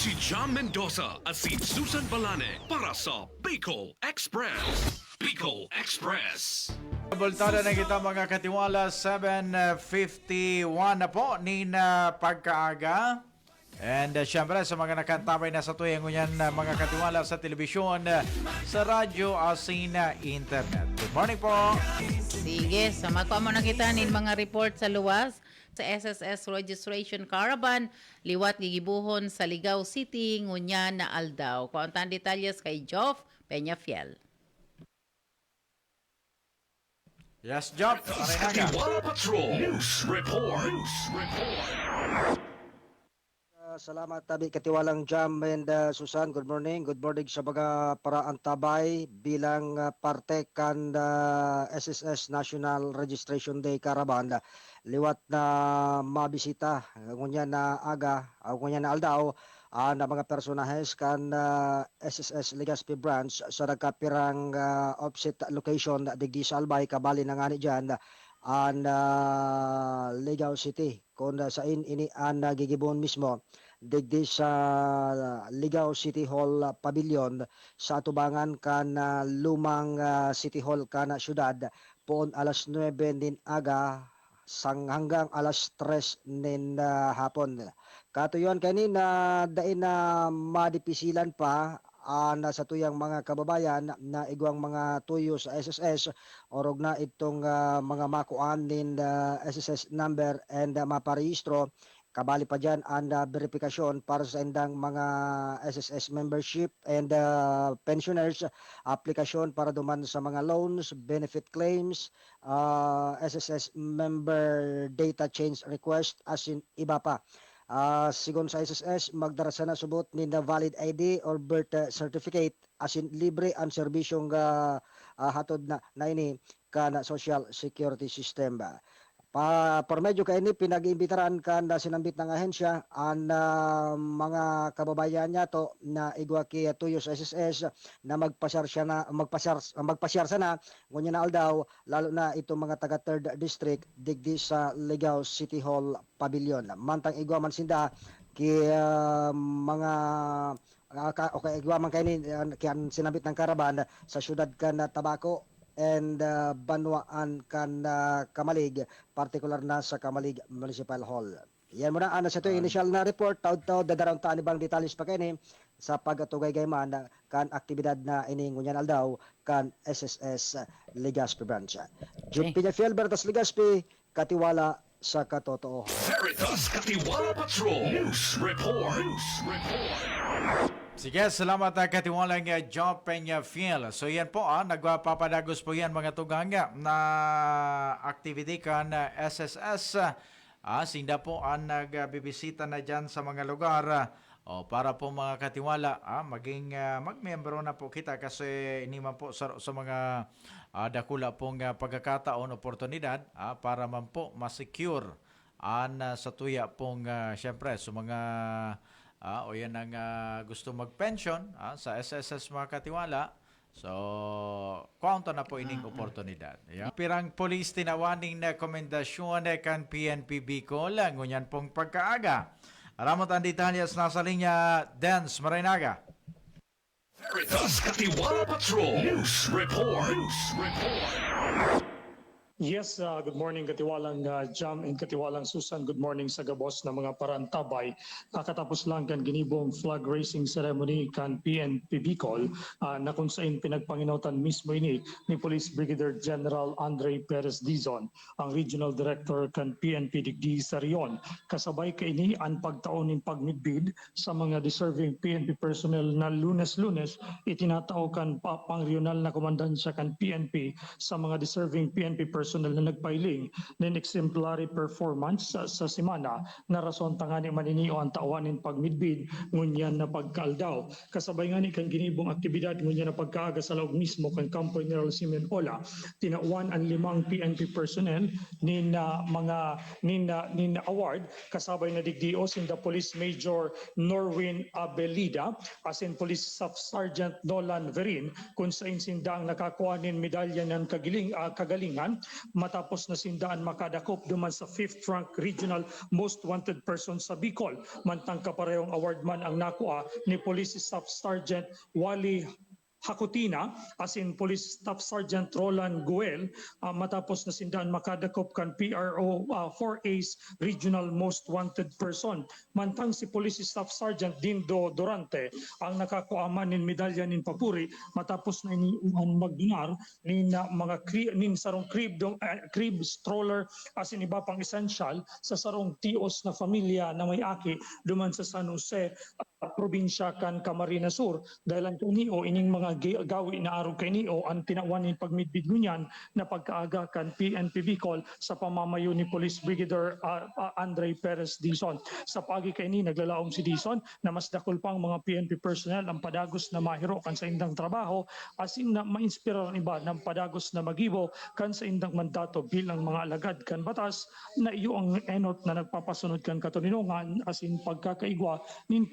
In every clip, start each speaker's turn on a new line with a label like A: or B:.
A: Si John Mendoza at si Susan Balane para sa Bicol Express. Bicol Express.
B: Bultada na kita mga katiwala, 7:51 na po ni na pagkaaga. And syempre sa mga nakantabay na sa tuyang ngunyan mga katiwala sa telebisyon, sa radyo, asin internet. Good morning po.
C: Sige, so magpamo na kita nin mga report sa luwas sa SSS Registration Caravan, liwat gigibuhon sa Ligao City, ngunyan na Aldao. Kauntan detalyes kay Joff Peñafiel.
B: Yes, Job.
A: Katiwala Patrol News Report.
D: Salamat tabi katiwalang Jam and Susan. Good morning. Good morning sa mga paraan tabay bilang parte kan SSS National Registration Day Caravan. Liwat na mabisita ngunya na aga, ngunya na aldao na mga personahes kan SSS Legazpi branch sa nagkapirang offset location digdi sa Albay kabali na ngani diyan an Ligao City kung saan ini an gigibon mismo digdi sa Ligao City Hall Pavilion sa atubangan kan lumang City Hall kana syudad poon alas 9 din aga sang hanggang alas 3 nin hapon. Katuyon kani na dain na madipisilan pa na sa tuyang mga kababayan na igwang mga tuyo sa SSS orog na itong mga makuan din SSS number and maparehistro kabali pa dyan ang verifikasyon para sa indang mga SSS membership and pensioners aplikasyon para duman sa mga loans, benefit claims, SSS member data change request as in iba pa. Sigon sa SSS, magdarasa na subot ni na valid ID or birth certificate as in libre ang serbisyong hatod na ini ka na social security system ba. Por medyo kay ini pinag-imbitaran kan na sinambit ng ahensya ang mga kababayan niya to na igwa kay tuyo sa SSS na magpasyar sana ngunya na aldaw lalo na itong mga taga 3rd district digdi sa Ligao City Hall Pavilion. Mantang igwa man sinda kay mga okay igwa man kay ni kian sinambit ng karaban sa syudad kan Tabaco and Banwaan kan Kamalig, particular na sa Kamalig Municipal Hall. Yan muna ana sa ito initial na report taud-taud dadarang taan ibang detalles pa kini sa pagatugay man kan aktibidad na ini ngunyan aldaw kan SSS Legazpi branch. Jun Peñafiel Veritas Legazpi, katiwala sa katotoo.
A: Veritas Katiwala Patrol News Report.
B: Sige, salamat katiwalang John Peñafiel. So yan po, nagpapadagos po yan mga tugang na activity kan SSS. Sinda po ang nagbibisita na dyan sa mga lugar para po mga katiwala maging magmembro na po kita kasi hindi man po sa mga dakula pong pagkakataon, oportunidad para man po masecure sa tuya pong syempre sa mga o yan ang gusto mag-pension sa SSS mga katiwala. So, kaunta na po ining oportunidad. Yeah. Pirang polis tinawaning na komendasyon kan PNP Bicol, ngunyan pong pagkaaga. Aramot ang detalyas nasa linya, Dance Marinaga.
A: Veritas Katiwala Patrol News Report.
E: Yes, good morning katiwalang Jam and katiwalang Susan. Good morning sa gabos na mga parantabay. Kakatapos lang kan ginibong flag raising ceremony kan PNP Bicol na kung saan pinagpanginautan mismo ini ni Police Brigadier General Andre Perez Dizon, ang Regional Director kan PNP Digdi sa Rion. Kasabay ka ini ang pagtaon ng pagmidbid sa mga deserving PNP personnel na lunes-lunes itinatao kan pang-regional na komandansya kan PNP sa mga deserving PNP personnel na nagpailing ng exemplary performance sa semana na rason tangani maniniyo ang tawanin pagmidbid ngunyan na pagkaldaw. Kasabay nga ni kan ginibong aktibidad ngunyan na pagkaaga sa laog mismo kan Campo General Simeon Ola, tinauan ang 5 PNP personnel nin award kasabay na digdio sinda Police Major Norwin Abelida as in Police Staff Sergeant Nolan Verin kung sa sinda ang nakakuha nin medalya ng kagalingan matapos na sindaan makadakop duman sa 5th rank regional most wanted person sa Bicol. Mantang kaparehong award man ang nakuha ni Police Staff Sergeant Wally Hakutina as in Police Staff Sergeant Roland Guel matapos na sindaan makadakop kan PRO 4A's Regional Most Wanted Person. Mantang si Police Staff Sergeant Dindo Durante ang nakakuaman nin medalya nin papuri matapos na iniuhan magdunar nin mga nin sarong crib stroller as in iba pang essential sa sarong tios na familia na may aki duman sa San Jose probinsya kan Camarines Sur dahil kanio ining mga gawi na araw kanio ang tinawan ni pagmidbid ngunyan na pagkaaga kan PNP Bicol sa pamamayo ni Police Brigadier Andre Perez Dizon. Sa pagi kani naglalaom si Dizon na mas dakol pang mga PNP personnel ang padagos na mahiro kan sa indang trabaho asin na mainspira ang iba ng padagos na magibo kan sa indang mandato bilang mga alagad kan batas na iyo ang enot na nagpapasunod kan katuninungan asin pagkakaigwa nin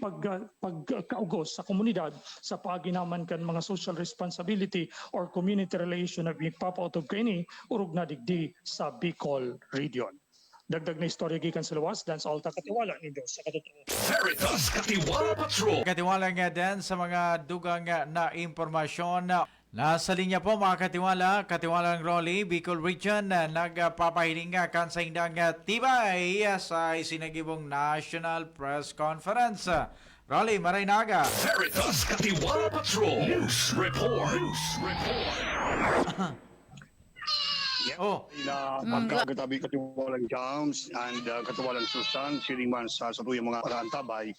E: pagkaugos sa komunidad sa paginaman kan mga social responsibility or community relation na ipapautob kaini urog na digdi sa Bicol region. Dagdag na istorya gikan sa luwas, Dance Alta Katiwala ninyo sa katotoo.
A: Veritas Katiwala Patrol.
B: Katiwala nga din sa mga dugang na impormasyon. Nasa linya po mga katiwalang Rolly, Bicol Region, nagpapahiling kan sa indang tibay sa isinagibong National Press Conference. Rolly, maray naga.
A: Veritas Katiwala Patrol. News Report. News Report.
B: Oh,
F: Pagkagatabi katiwalang Jams and katiwalang Susan, siriman sa satuyang mga parantabay,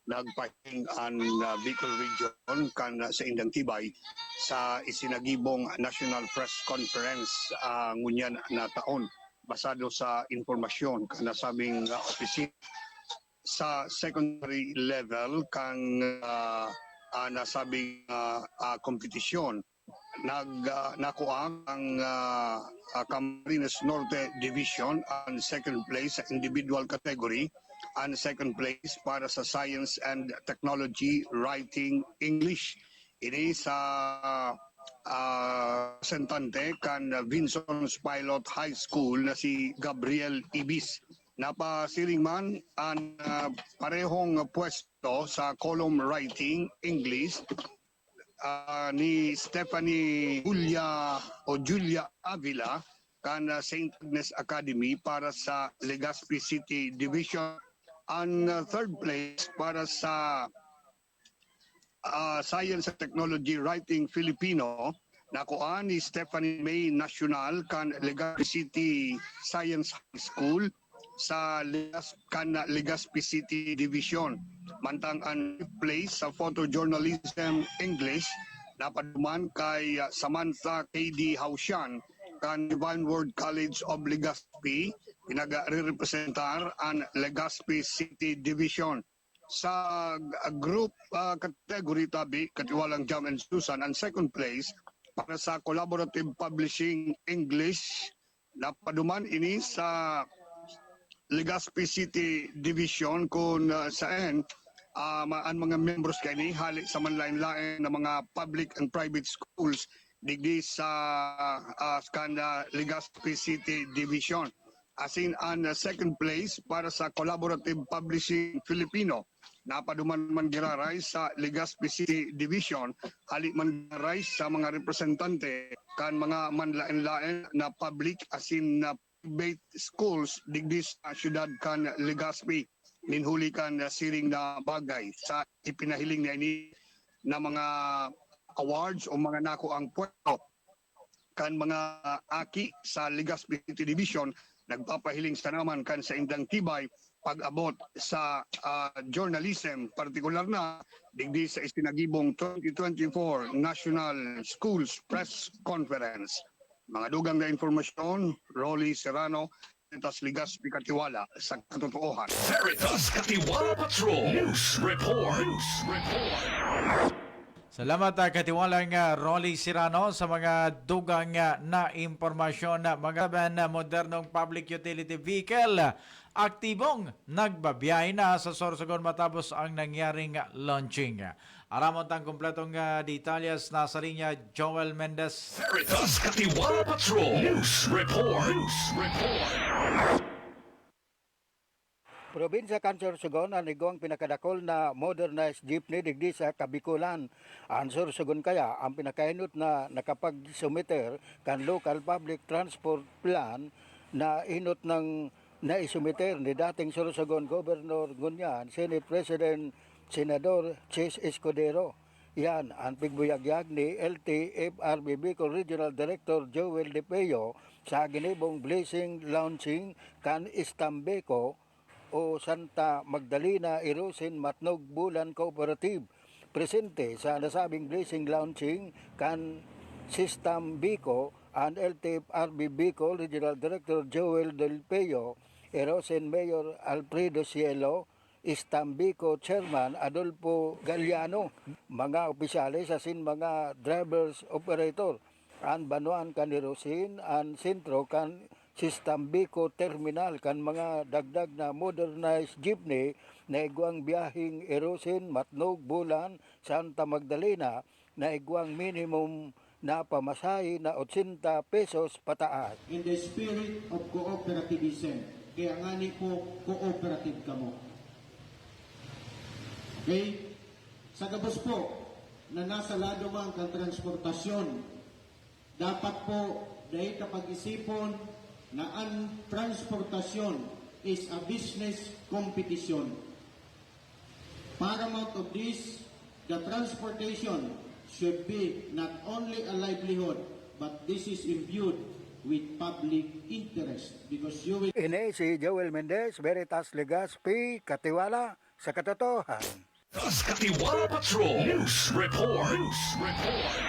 F: nagpahing ang Bicol Region kan sa Indang Tibay sa isinagibong National Press Conference ngunyan na taon basado sa informasyon kan nasabing opisina sa secondary level kang nasabing kompetisyon nakuha ang Camarines Norte Division ang second place sa individual category and second place para sa Science and Technology Writing English. Ini sa sentante kan Vinson's Pilot High School na si Gabriel Ibis. Napasiring man ang parehong pwesto sa column writing English ni Stephanie Julia Avila kan St. Agnes Academy para sa Legazpi City Division. Ang third place para sa Science and Technology Writing Filipino nakuha ni Stephanie May National kan Legazpi City Science High School sa Legazpi City Division. Mantang ang place sa Photojournalism English napaduman kay Samantha K.D. Hausian kan Vanward College of Legazpi, pinag-representar ang Legazpi City Division. Sa group category tabi, katiwalang Jam and Susan, ang second place para sa Collaborative Publishing English, napaduman ini sa Legazpi City Division kung saan ang mga members kani hali sa manlain-lain na mga public and private schools digdi sa Legazpi City Division. Asin ang second place para sa Collaborative Publishing Filipino, napaduman man giraray sa Legazpi City Division, hali man giraray sa mga representante kan mga manlain-lain na public asin na private schools digdi sa syudad kan Legazpi. Ninhuli kan siring na bagay sa ipinahiling na ini na mga awards o mga nako ang pwesto kan mga aki sa Legazpi City Division. Nagpapahiling sa naman kan sa Indang Tibay pag-abot sa journalism, partikular na digdi sa isinagibong 2024 National Schools Press Conference. Mga dugang na informasyon, Rolly Serrano, Veritas Legazpi Katiwala sa katotoohan.
A: Veritas Katiwala Patrol. News Report. News Report.
B: salamat katiwalang Rolly Serrano sa mga dugang na impormasyon. Mga modernong public utility vehicle aktibong nagbabiyahe na sa Sorsogon matapos ang nangyaring launching. Aramon tang kumpletong detalyas nasa linya Joel Mendez.
A: Veritas Katiwala Patrol News Report. News Report.
G: Probinsya kan Sorsogon ang igong pinakadakol na modernized jeepney digdi sa Kabikulan. Ang Sorsogon kaya ang pinakainot na nakapag-sumiter kan local public transport plan na inot ng naisumiter ni dating Sorsogon Governor Ngunyan, Senate President Senador Chis Escudero. Yan ang pigbuyagyag ni LTFRB Bicol Regional Director Joel De Peyo sa ginibong blessing launching kan Istambeco o Santa Magdalena Erosin Matnog Bulan Cooperative. Presente sa nasabing blessing launching kan System Bico and LTFRB Bicol Regional Director Joel Del Peyo, Erosin Mayor Alfredo Cielo, Istambico Chairman Adolfo Galliano, mga opisyalis asin mga drivers operator, an banuan kan Erosin, an sentro kan Sistambico Terminal kan mga dagdag na modernized jeepney na igwang biyahing Erosin, Matnog, Bulan, Santa Magdalena na igwang minimum na pamasahe na 80 pesos pataas.
H: In the spirit of cooperativism, kaya nga ni po cooperative ka mo. Okay? Sa gabos po, na nasa lado man kang transportasyon, dapat po dahil kapag-isipon na ang transportasyon is a business competition. Paramount of this, the transportation should be not only a livelihood, but this is imbued with public interest because you will...
G: Ini si Joel Mendez, Veritas Legazpi, Katiwala sa katotohanan.
A: Veritas Katiwala Patrol News Report. News Report.